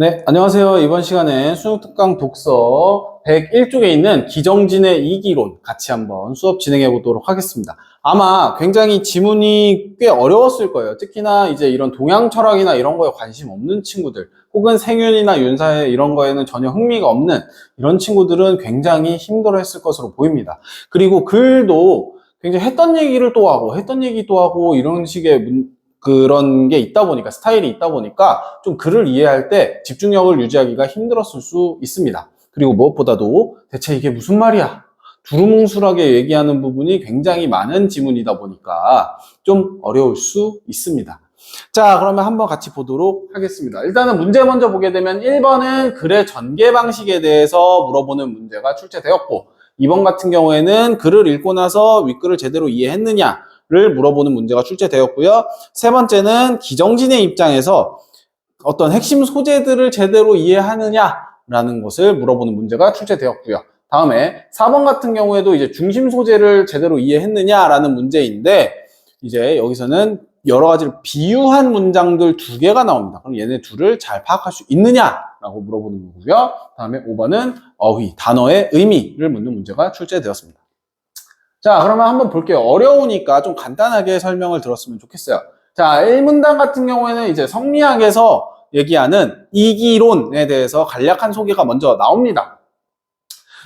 네, 안녕하세요. 이번 시간에 수능특강 독서 101쪽에 있는 기정진의 이기론 같이 한번 수업 진행해 보도록 하겠습니다. 아마 굉장히 지문이 꽤 어려웠을 거예요. 특히나 이제 이런 동양 철학이나 이런 거에 관심 없는 친구들, 혹은 생윤이나 윤사회 이런 거에는 전혀 흥미가 없는 이런 친구들은 굉장히 힘들어 했을 것으로 보입니다. 그리고 글도 굉장히 했던 얘기를 또 하고, 했던 얘기 또 하고, 이런 식의 그런 게 있다 보니까, 스타일이 있다 보니까 좀 글을 이해할 때 집중력을 유지하기가 힘들었을 수 있습니다. 그리고 무엇보다도 대체 이게 무슨 말이야? 두루뭉술하게 얘기하는 부분이 굉장히 많은 지문이다 보니까 좀 어려울 수 있습니다. 자, 그러면 한번 같이 보도록 하겠습니다. 일단은 문제 먼저 보게 되면 1번은 글의 전개 방식에 대해서 물어보는 문제가 출제되었고, 2번 같은 경우에는 글을 읽고 나서 윗글을 제대로 이해했느냐 를 물어보는 문제가 출제되었고요. 세 번째는 기정진의 입장에서 어떤 핵심 소재들을 제대로 이해하느냐라는 것을 물어보는 문제가 출제되었고요. 다음에 4번 같은 경우에도 이제 중심 소재를 제대로 이해했느냐라는 문제인데, 이제 여기서는 여러 가지를 비유한 문장들 2개가 나옵니다. 그럼 얘네 둘을 잘 파악할 수 있느냐라고 물어보는 거고요. 다음에 5번은 어휘, 단어의 의미를 묻는 문제가 출제되었습니다. 자, 그러면 한번 볼게요. 어려우니까 좀 간단하게 설명을 들었으면 좋겠어요. 자, 1문단 같은 경우에는 이제 성리학에서 얘기하는 이기론에 대해서 간략한 소개가 먼저 나옵니다.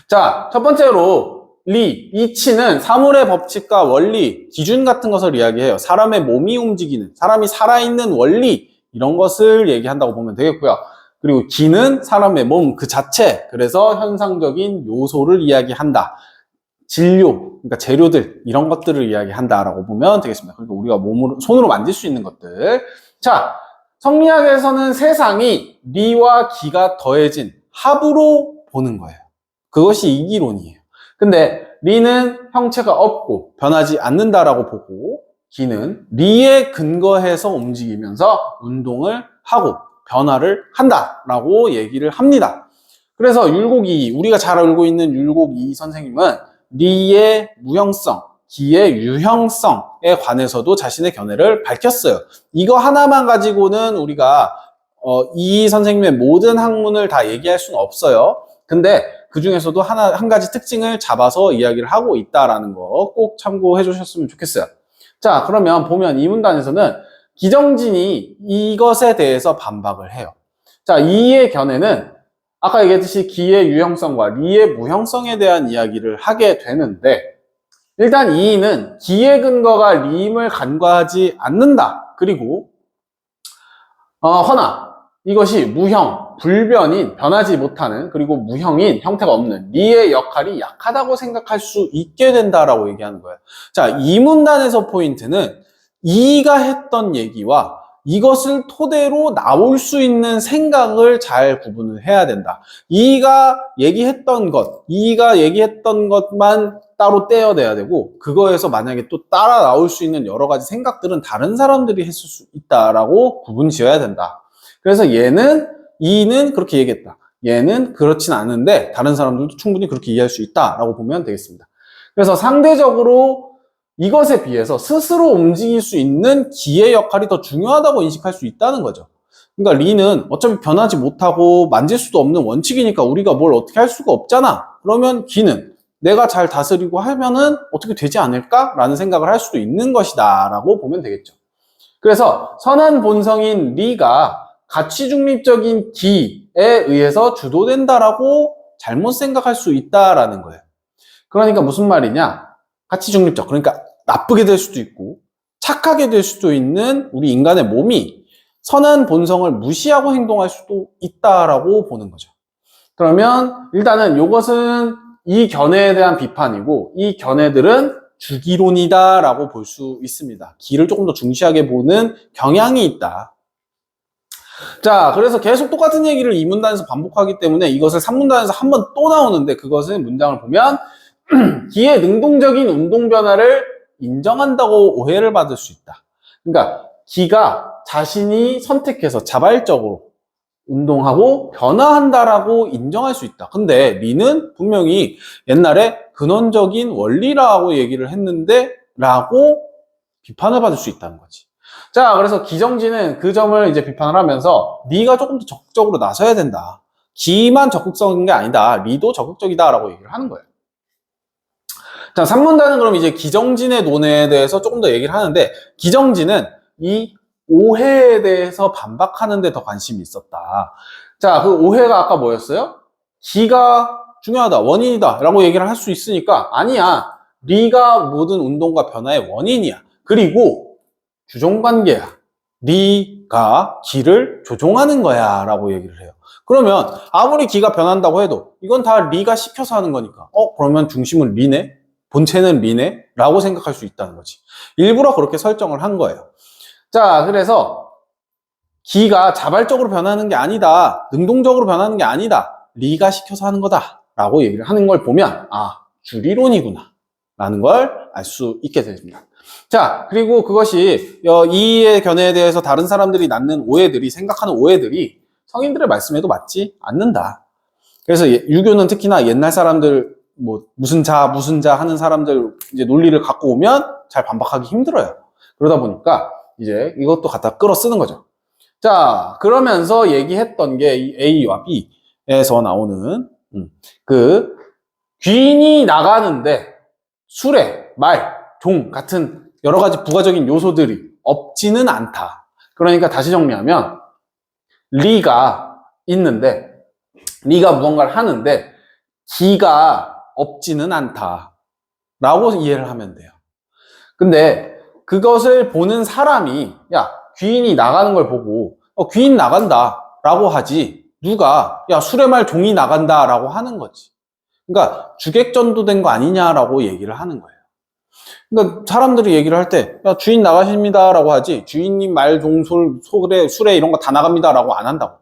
자, 첫 번째로 이치는 사물의 법칙과 원리, 기준 같은 것을 이야기해요. 사람의 몸이 움직이는, 사람이 살아있는 원리, 이런 것을 얘기한다고 보면 되겠고요. 그리고 기는 사람의 몸 그 자체, 그래서 현상적인 요소를 이야기한다. 진료, 그러니까 재료들, 이런 것들을 이야기한다라고 보면 되겠습니다. 그러니까 우리가 손으로 만질 수 있는 것들. 자, 성리학에서는 세상이 리와 기가 더해진 합으로 보는 거예요. 그것이 이기론이에요. 근데 리는 형체가 없고 변하지 않는다라고 보고, 기는 리에 근거해서 움직이면서 운동을 하고 변화를 한다라고 얘기를 합니다. 그래서 율곡이, 우리가 잘 알고 있는 율곡이 선생님은 리의 무형성, 기의 유형성에 관해서도 자신의 견해를 밝혔어요. 이거 하나만 가지고는 우리가 이 선생님의 모든 학문을 다 얘기할 수는 없어요. 근데 그 중에서도 한 가지 특징을 잡아서 이야기를 하고 있다라는 거 꼭 참고해 주셨으면 좋겠어요. 자, 그러면 보면 이 문단에서는 기정진이 이것에 대해서 반박을 해요. 자, 이의 견해는 아까 얘기했듯이 기의 유형성과 리의 무형성에 대한 이야기를 하게 되는데, 일단 이는 기의 근거가 리임을 간과하지 않는다. 그리고 허나 이것이 무형, 불변인, 변하지 못하는, 그리고 무형인, 형태가 없는 리의 역할이 약하다고 생각할 수 있게 된다라고 얘기하는 거예요. 자, 이 문단에서 포인트는 이가 했던 얘기와 이것을 토대로 나올 수 있는 생각을 잘 구분을 해야 된다. 이가 얘기했던 것만 따로 떼어내야 되고, 그거에서 만약에 또 따라 나올 수 있는 여러 가지 생각들은 다른 사람들이 했을 수 있다라고 구분 지어야 된다. 그래서 이는 그렇게 얘기했다. 얘는 그렇진 않은데 다른 사람들도 충분히 그렇게 이해할 수 있다라고 보면 되겠습니다. 그래서 상대적으로 이것에 비해서 스스로 움직일 수 있는 기의 역할이 더 중요하다고 인식할 수 있다는 거죠. 그러니까 리는 어차피 변하지 못하고 만질 수도 없는 원칙이니까 우리가 뭘 어떻게 할 수가 없잖아. 그러면 기는 내가 잘 다스리고 하면은 어떻게 되지 않을까라는 생각을 할 수도 있는 것이다 라고 보면 되겠죠. 그래서 선한 본성인 리가 가치 중립적인 기에 의해서 주도된다라고 잘못 생각할 수 있다라는 거예요. 그러니까 무슨 말이냐? 가치 중립적, 그러니까 나쁘게 될 수도 있고 착하게 될 수도 있는 우리 인간의 몸이 선한 본성을 무시하고 행동할 수도 있다라고 보는 거죠. 그러면 일단은 이것은 이 견해에 대한 비판이고, 이 견해들은 주기론이다라고 볼 수 있습니다. 기를 조금 더 중시하게 보는 경향이 있다. 자, 그래서 계속 똑같은 얘기를 이 문단에서 반복하기 때문에 이것을 3문단에서 한 번 또 나오는데, 그것은 문장을 보면 기의 능동적인 운동 변화를 인정한다고 오해를 받을 수 있다. 그러니까 기가 자신이 선택해서 자발적으로 운동하고 변화한다라고 인정할 수 있다. 근데 리는 분명히 옛날에 근원적인 원리라고 얘기를 했는데 라고 비판을 받을 수 있다는 거지. 자, 그래서 기정지는 그 점을 이제 비판을 하면서 리가 조금 더 적극적으로 나서야 된다. 기만 적극적인 게 아니다. 리도 적극적이다라고 얘기를 하는 거예요. 자, 3문단은 그럼 이제 기정진의 논에 대해서 조금 더 얘기를 하는데, 기정진은 이 오해에 대해서 반박하는 데 더 관심이 있었다. 자, 그 오해가 아까 뭐였어요? 기가 중요하다, 원인이다 라고 얘기를 할 수 있으니까, 아니야. 리가 모든 운동과 변화의 원인이야. 그리고 주종관계야. 리가 기를 조종하는 거야 라고 얘기를 해요. 그러면 아무리 기가 변한다고 해도 이건 다 리가 시켜서 하는 거니까 그러면 중심은 리네? 본체는 리네? 라고 생각할 수 있다는 거지. 일부러 그렇게 설정을 한 거예요. 자, 그래서 기가 자발적으로 변하는 게 아니다. 능동적으로 변하는 게 아니다. 리가 시켜서 하는 거다 라고 얘기를 하는 걸 보면 주리론이구나 라는 걸 알 수 있게 됩니다. 자, 그리고 그것이 이의 견해에 대해서 다른 사람들이 낳는 오해들이, 생각하는 오해들이 성인들의 말씀에도 맞지 않는다. 그래서 유교는 특히나 옛날 사람들 무슨 자 하는 사람들 이제 논리를 갖고 오면 잘 반박하기 힘들어요. 그러다 보니까 이제 이것도 갖다 끌어 쓰는 거죠. 자, 그러면서 얘기했던 게 이 A와 B에서 나오는 그 귀인이 나가는데 수레, 말, 종 같은 여러 가지 부가적인 요소들이 없지는 않다. 그러니까 다시 정리하면 리가 있는데, 리가 무언가를 하는데 기가 없지는 않다 라고 이해를 하면 돼요. 근데 그것을 보는 사람이 귀인이 나가는 걸 보고 귀인 나간다 라고 하지, 누가 수레말 종이 나간다 라고 하는 거지. 그러니까 주객전도된 거 아니냐라고 얘기를 하는 거예요. 그러니까 사람들이 얘기를 할 때 주인 나가십니다 라고 하지, 주인님 말, 종, 수레 이런 거 다 나갑니다 라고 안 한다고.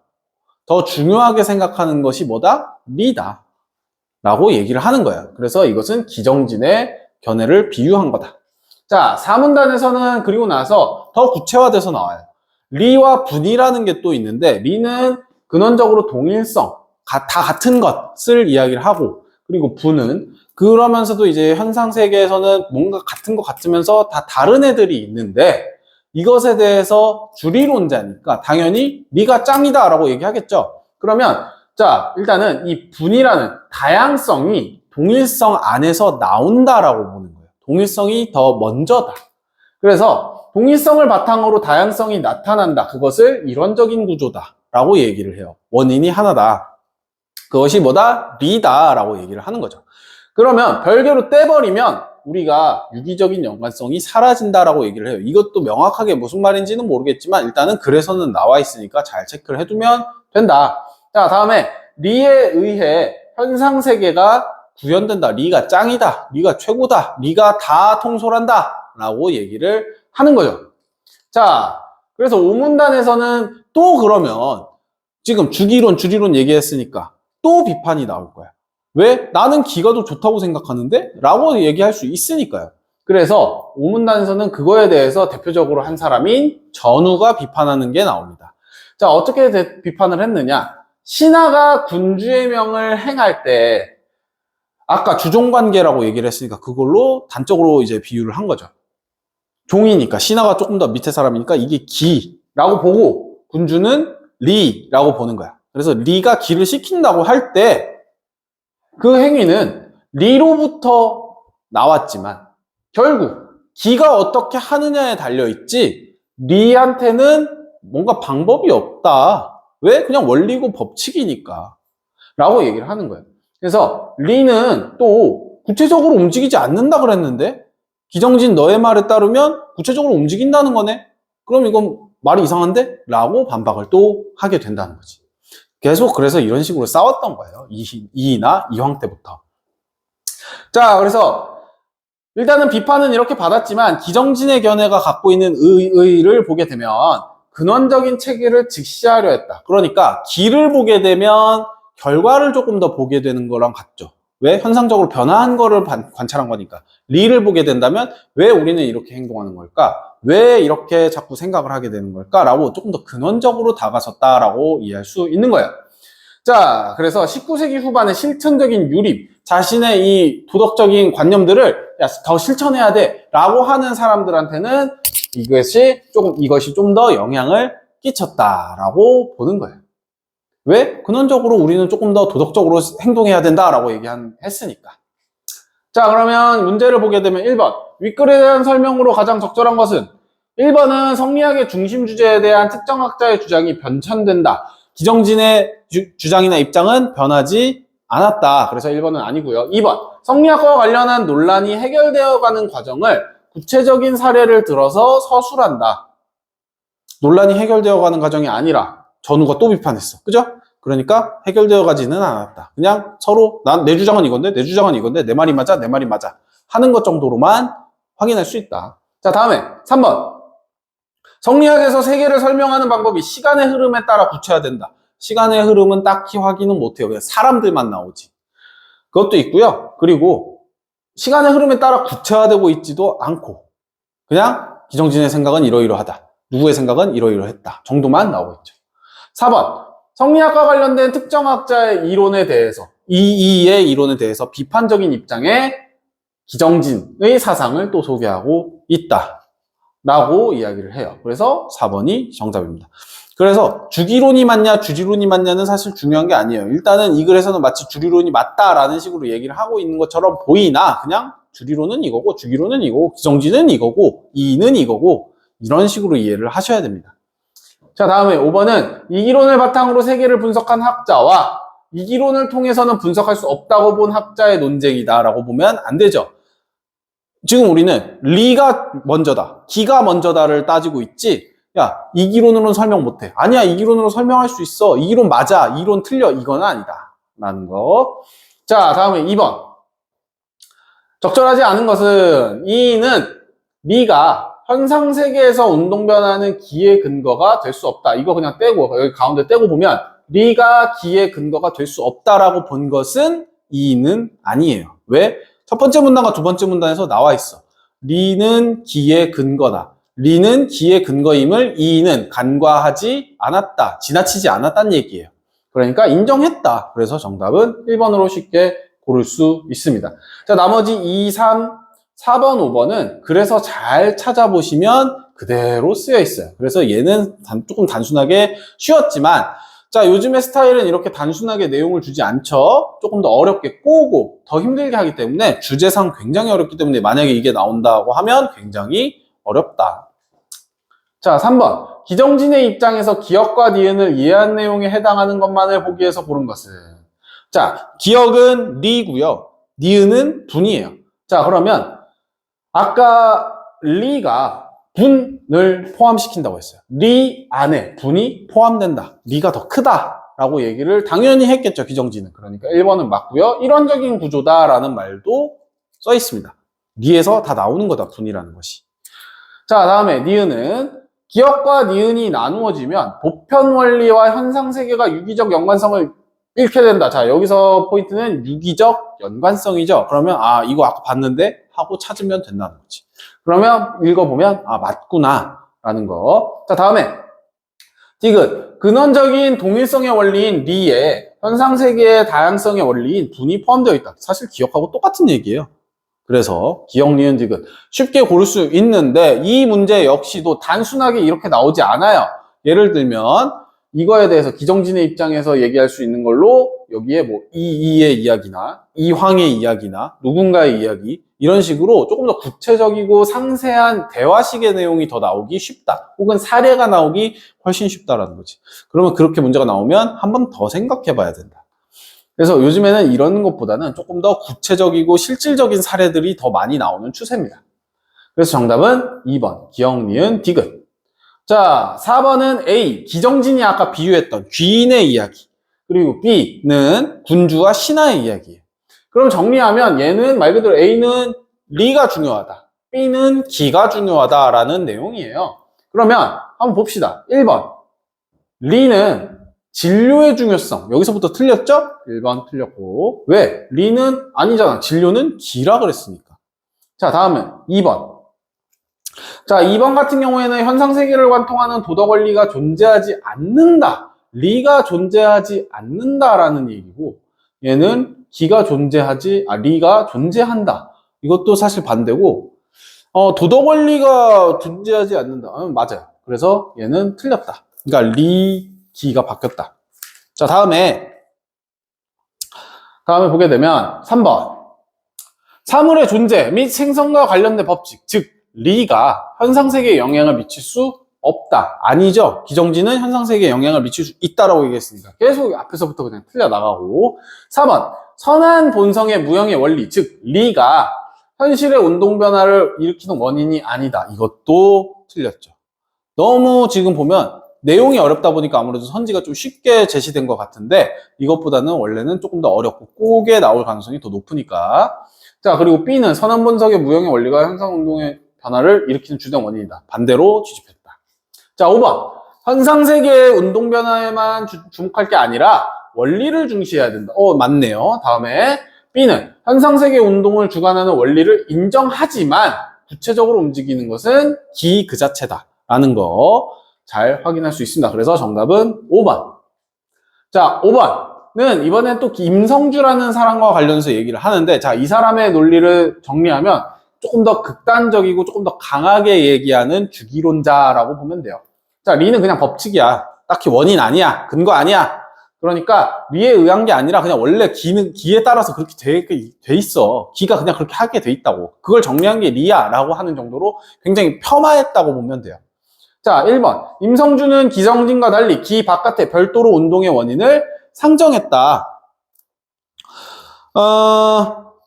더 중요하게 생각하는 것이 뭐다? 리다 라고 얘기를 하는 거예요. 그래서 이것은 기정진의 견해를 비유한 거다. 자, 4문단에서는 그리고 나서 더 구체화돼서 나와요. 리와 분이라는 게 또 있는데, 리는 근원적으로 동일성, 다 같은 것을 이야기를 하고, 그리고 분은 그러면서도 이제 현상 세계에서는 뭔가 같은 것 같으면서 다 다른 애들이 있는데, 이것에 대해서 주리론자니까 당연히 리가 짱이다 라고 얘기하겠죠. 그러면 자, 일단은 이 분이라는 다양성이 동일성 안에서 나온다라고 보는 거예요. 동일성이 더 먼저다. 그래서 동일성을 바탕으로 다양성이 나타난다. 그것을 이론적인 구조다 라고 얘기를 해요. 원인이 하나다. 그것이 뭐다? 리다 라고 얘기를 하는 거죠. 그러면 별개로 떼버리면 우리가 유기적인 연관성이 사라진다라고 얘기를 해요. 이것도 명확하게 무슨 말인지는 모르겠지만 일단은 글에서는 나와 있으니까 잘 체크를 해두면 된다. 자, 다음에 리에 의해 현상세계가 구현된다. 리가 짱이다. 리가 최고다. 리가 다 통솔한다 라고 얘기를 하는 거죠. 자, 그래서 5문단에서는 또 그러면 지금 주리론 얘기했으니까 또 비판이 나올 거야. 왜? 나는 기가 더 좋다고 생각하는데? 라고 얘기할 수 있으니까요. 그래서 5문단에서는 그거에 대해서 대표적으로 한 사람인 전우가 비판하는 게 나옵니다. 자, 어떻게 비판을 했느냐? 신하가 군주의 명을 행할 때 아까 주종관계라고 얘기를 했으니까 그걸로 단적으로 이제 비유를 한 거죠. 종이니까, 신하가 조금 더 밑에 사람이니까 이게 기라고 보고 군주는 리라고 보는 거야. 그래서 리가 기를 시킨다고 할 때 그 행위는 리로부터 나왔지만 결국 기가 어떻게 하느냐에 달려있지 리한테는 뭔가 방법이 없다. 왜? 그냥 원리고 법칙이니까 라고 얘기를 하는 거예요. 그래서 리는 또 구체적으로 움직이지 않는다 그랬는데 기정진 너의 말에 따르면 구체적으로 움직인다는 거네? 그럼 이건 말이 이상한데? 라고 반박을 또 하게 된다는 거지. 계속 그래서 이런 식으로 싸웠던 거예요. 이이나 이황 때부터. 자, 그래서 일단은 비판은 이렇게 받았지만 기정진의 견해가 갖고 있는 의의를 보게 되면 근원적인 체계를 직시하려 했다. 그러니까 기를 보게 되면 결과를 조금 더 보게 되는 거랑 같죠. 왜? 현상적으로 변화한 거를 관찰한 거니까. 리를 보게 된다면 왜 우리는 이렇게 행동하는 걸까? 왜 이렇게 자꾸 생각을 하게 되는 걸까? 라고 조금 더 근원적으로 다가섰다라고 이해할 수 있는 거예요. 자, 그래서 19세기 후반의 실천적인 유립, 자신의 이 도덕적인 관념들을 더 실천해야 돼 라고 하는 사람들한테는 이것이 좀 더 영향을 끼쳤다라고 보는 거예요. 왜? 근원적으로 우리는 조금 더 도덕적으로 행동해야 된다라고 했으니까. 자, 그러면 문제를 보게 되면 1번. 윗글에 대한 설명으로 가장 적절한 것은 1번은 성리학의 중심 주제에 대한 특정 학자의 주장이 변천된다. 기정진의 주장이나 입장은 변하지 않았다. 그래서 1번은 아니고요. 2번. 성리학과 관련한 논란이 해결되어가는 과정을 구체적인 사례를 들어서 서술한다. 논란이 해결되어가는 과정이 아니라 전우가 또 비판했어. 그죠? 그러니까 해결되어 가지는 않았다. 그냥 서로 내 주장은 이건데 내 주장은 이건데 내 말이 맞아 내 말이 맞아 하는 것 정도로만 확인할 수 있다. 자, 다음에 3번. 성리학에서 세계를 설명하는 방법이 시간의 흐름에 따라 굳혀야된다. 시간의 흐름은 딱히 확인은 못해요. 그냥 사람들만 나오지. 그것도 있고요. 그리고 시간의 흐름에 따라 굳혀야되고 있지도 않고 그냥 기정진의 생각은 이러이러하다. 누구의 생각은 이러이러했다. 정도만 나오고 있죠. 4번. 성리학과 관련된 특정 학자의 이론에 대해서 이의 이론에 대해서 비판적인 입장의 기정진의 사상을 또 소개하고 있다 라고 이야기를 해요. 그래서 4번이 정답입니다. 그래서 주기론이 맞냐 주지론이 맞냐는 사실 중요한 게 아니에요. 일단은 이 글에서는 마치 주기론이 맞다라는 식으로 얘기를 하고 있는 것처럼 보이나 그냥 주기론은 이거고 주기론은 이거고 기정진은 이거고 이는 이거고 이런 식으로 이해를 하셔야 됩니다. 자, 다음에 5번은 이기론을 바탕으로 세계를 분석한 학자와 이기론을 통해서는 분석할 수 없다고 본 학자의 논쟁이다 라고 보면 안 되죠. 지금 우리는 리가 먼저다, 기가 먼저다를 따지고 있지 야, 이기론으로는 설명 못해. 아니야, 이기론으로 설명할 수 있어. 이기론 맞아, 이론 틀려. 이건 아니다 라는 거. 자, 다음에 2번. 적절하지 않은 것은 이는 리가 현상세계에서 운동변화는 기의 근거가 될 수 없다. 이거 그냥 떼고 여기 가운데 떼고 보면 리가 기의 근거가 될 수 없다라고 본 것은 이는 아니에요. 왜? 첫 번째 문단과 두 번째 문단에서 나와 있어. 리는 기의 근거다. 리는 기의 근거임을 이는 간과하지 않았다. 지나치지 않았다는 얘기예요. 그러니까 인정했다. 그래서 정답은 1번으로 쉽게 고를 수 있습니다. 자, 나머지 2, 3, 4번, 5번은 그래서 잘 찾아보시면 그대로 쓰여 있어요. 그래서 얘는 조금 단순하게 쉬웠지만 자, 요즘의 스타일은 이렇게 단순하게 내용을 주지 않죠. 조금 더 어렵게 꼬고 더 힘들게 하기 때문에 주제상 굉장히 어렵기 때문에 만약에 이게 나온다고 하면 굉장히 어렵다. 자, 3번. 기정진의 입장에서 기역과 니은을 이해한 내용에 해당하는 것만을 보기 위해서 고른 것은 자, 기역은 리고요. 니은은 분이에요. 자, 그러면 아까 리가 분을 포함시킨다고 했어요. 리 안에 분이 포함된다. 리가 더 크다라고 얘기를 당연히 했겠죠, 기정진은. 그러니까 1번은 맞고요. 일원적인 구조다라는 말도 써 있습니다. 리에서 다 나오는 거다, 분이라는 것이. 자, 다음에 니은은 기역과 니은이 나누어지면 보편 원리와 현상 세계가 유기적 연관성을 잃게 된다. 자, 여기서 포인트는 유기적 연관성이죠. 그러면 아, 이거 아까 봤는데 하고 찾으면 된다는 거지. 그러면 읽어보면 아, 맞구나 라는 거. 자, 다음에 디귿. 근원적인 동일성의 원리인 리에 현상세계의 다양성의 원리인 분이 포함되어 있다. 사실 기억하고 똑같은 얘기예요. 그래서 기역, 니은, 디귿 쉽게 고를 수 있는데 이 문제 역시도 단순하게 이렇게 나오지 않아요. 예를 들면 이거에 대해서 기정진의 입장에서 얘기할 수 있는 걸로 여기에 뭐 이의 이야기나 이황의 이야기나 누군가의 이야기 이런 식으로 조금 더 구체적이고 상세한 대화식의 내용이 더 나오기 쉽다. 혹은 사례가 나오기 훨씬 쉽다라는 거지. 그러면 그렇게 문제가 나오면 한 번 더 생각해 봐야 된다. 그래서 요즘에는 이런 것보다는 조금 더 구체적이고 실질적인 사례들이 더 많이 나오는 추세입니다. 그래서 정답은 2번 기역, 니은, 디귿. 자, 4번은 A, 기정진이 아까 비유했던 귀인의 이야기. 그리고 B는 군주와 신하의 이야기예요. 그럼 정리하면 얘는 말 그대로 A는 리가 중요하다. B는 기가 중요하다라는 내용이에요. 그러면 한번 봅시다. 1번. 리는 진료의 중요성. 여기서부터 틀렸죠? 1번 틀렸고. 왜? 리는 아니잖아. 진료는 기라 그랬으니까. 자, 다음은 2번. 자, 2번 같은 경우에는 현상세계를 관통하는 도덕원리가 존재하지 않는다. 리가 존재하지 않는다라는 얘기고 얘는 리가 존재한다. 이것도 사실 반대고 도덕 원리가 존재하지 않는다. 맞아요. 그래서 얘는 틀렸다. 그러니까 기가 바뀌었다. 자, 다음에 보게 되면 3번. 사물의 존재 및 생성과 관련된 법칙, 즉 리가 현상세계에 영향을 미칠 수 없다. 아니죠. 기정지는 현상세계에 영향을 미칠 수 있다라고 얘기했으니까 계속 앞에서부터 그냥 틀려 나가고. 4번. 선한 본성의 무형의 원리, 즉 리가 현실의 운동 변화를 일으키는 원인이 아니다. 이것도 틀렸죠. 너무 지금 보면 내용이 어렵다 보니까 아무래도 선지가 좀 쉽게 제시된 것 같은데 이것보다는 원래는 조금 더 어렵고 꼬게 나올 가능성이 더 높으니까. 자, 그리고 B는 선한 본성의 무형의 원리가 현상운동의 변화를 일으키는 주된 원인이다. 반대로 뒤집혔다. 자, 5번. 현상세계의 운동 변화에만 주목할 게 아니라 원리를 중시해야 된다. 맞네요. 다음에 B는 현상세계의 운동을 주관하는 원리를 인정하지만 구체적으로 움직이는 것은 기 그 자체다. 라는 거 잘 확인할 수 있습니다. 그래서 정답은 5번. 자, 5번은 이번엔 또 임성주라는 사람과 관련해서 얘기를 하는데, 자, 이 사람의 논리를 정리하면 조금 더 극단적이고 조금 더 강하게 얘기하는 주기론자라고 보면 돼요. 자, 리는 그냥 법칙이야. 딱히 원인 아니야. 근거 아니야. 그러니까 리에 의한 게 아니라 그냥 원래 기에 따라서 그렇게 돼 있어. 기가 그냥 그렇게 하게 돼 있다고. 그걸 정리한 게 리야 라고 하는 정도로 굉장히 폄하했다고 보면 돼요. 자, 1번. 임성주는 기정진과 달리 기 바깥에 별도로 운동의 원인을 상정했다.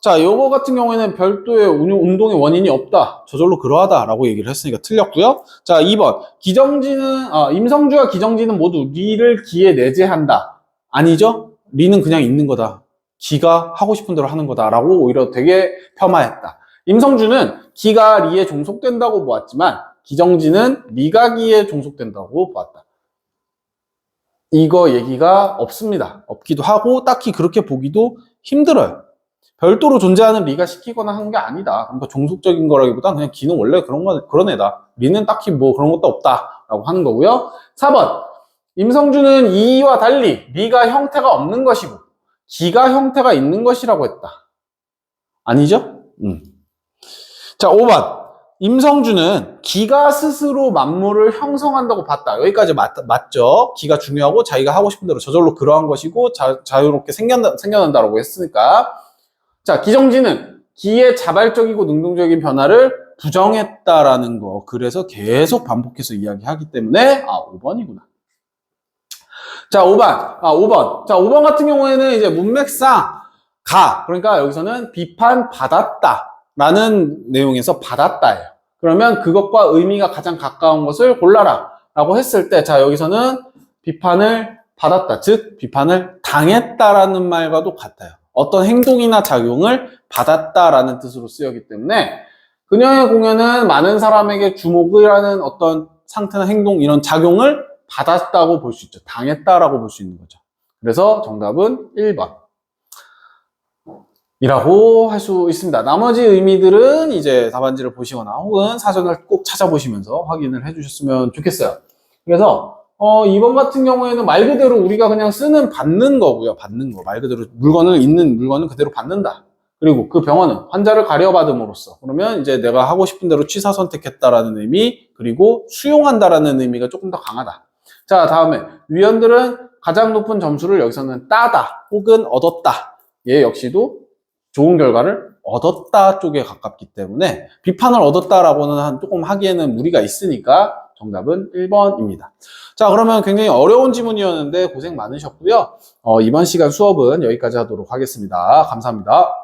자, 요거 같은 경우에는 별도의 운동의 원인이 없다. 저절로 그러하다. 라고 얘기를 했으니까 틀렸고요. 자, 2번. 임성주와 기정진은 모두 리를 기에 내재한다. 아니죠? 리는 그냥 있는 거다. 기가 하고 싶은 대로 하는 거다. 라고 오히려 되게 폄하했다. 임성주는 기가 리에 종속된다고 보았지만 기정지는 리가 기에 종속된다고 보았다. 이거 얘기가 없습니다. 없기도 하고 딱히 그렇게 보기도 힘들어요. 별도로 존재하는 리가 시키거나 하는 게 아니다. 그러니까 종속적인 거라기보다 그냥 기는 원래 그런 애다. 리는 딱히 뭐 그런 것도 없다라고 하는 거고요. 4번. 임성주는 이와 달리 리가 형태가 없는 것이고 기가 형태가 있는 것이라고 했다. 아니죠? 자, 5번. 임성주는 기가 스스로 만물을 형성한다고 봤다. 여기까지 맞죠? 기가 중요하고 자기가 하고 싶은 대로 저절로 그러한 것이고 자유롭게 생겨난다고 했으니까. 자, 기정지는 기의 자발적이고 능동적인 변화를 부정했다라는 거. 그래서 계속 반복해서 이야기하기 때문에 5번이구나. 자, 5번. 자, 5번 같은 경우에는 이제 문맥상 그러니까 여기서는 비판받았다. 라는 내용에서 받았다예요. 그러면 그것과 의미가 가장 가까운 것을 골라라 라고 했을 때, 자, 여기서는 비판을 받았다, 즉 비판을 당했다라는 말과도 같아요. 어떤 행동이나 작용을 받았다라는 뜻으로 쓰였기 때문에 그녀의 공연은 많은 사람에게 주목을 하는 어떤 상태나 행동, 이런 작용을 받았다고 볼 수 있죠. 당했다라고 볼 수 있는 거죠. 그래서 정답은 1번 이라고 할 수 있습니다. 나머지 의미들은 이제 답안지를 보시거나 혹은 사전을 꼭 찾아보시면서 확인을 해주셨으면 좋겠어요. 그래서 2번 같은 경우에는 말 그대로 우리가 그냥 받는 거고요. 받는 거. 말 그대로 있는 물건은 그대로 받는다. 그리고 그 병원은 환자를 가려받음으로써, 그러면 이제 내가 하고 싶은 대로 취사 선택했다라는 의미, 그리고 수용한다라는 의미가 조금 더 강하다. 자, 다음에 위원들은 가장 높은 점수를 여기서는 따다 혹은 얻었다. 얘 역시도 좋은 결과를 얻었다 쪽에 가깝기 때문에 비판을 얻었다라고는 조금 하기에는 무리가 있으니까 정답은 1번입니다. 자, 그러면 굉장히 어려운 지문이었는데 고생 많으셨고요. 이번 시간 수업은 여기까지 하도록 하겠습니다. 감사합니다.